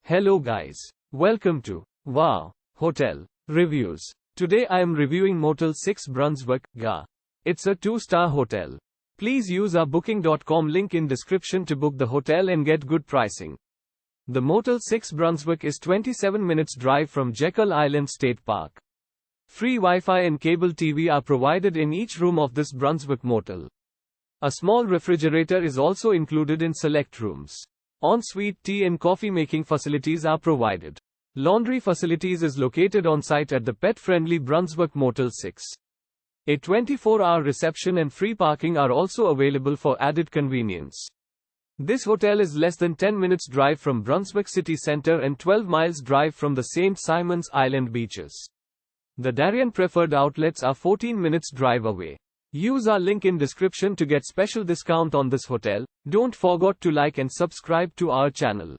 Hello guys. Welcome to Wow Hotel Reviews. Today I am reviewing Motel 6-Brunswick, GA. It's a 2-star hotel. Please use our booking.com link in description to book the hotel and get good pricing. The Motel 6-Brunswick is 27 minutes drive from Jekyll Island State Park. Free Wi-Fi and cable TV are provided in each room of this Brunswick motel. A small refrigerator is also included in select rooms. En-suite tea and coffee making facilities are provided. Laundry facilities is located on site at the pet-friendly Brunswick Motel 6. A 24-hour reception and free parking are also available for added convenience. This hotel is less than 10 minutes drive from Brunswick city center and 12 miles drive from the St. Simons Island beaches. The Darien Preferred Outlets are 14 minutes drive away. Use our link in description to get special discount on this hotel. Don't forget to like and subscribe to our channel.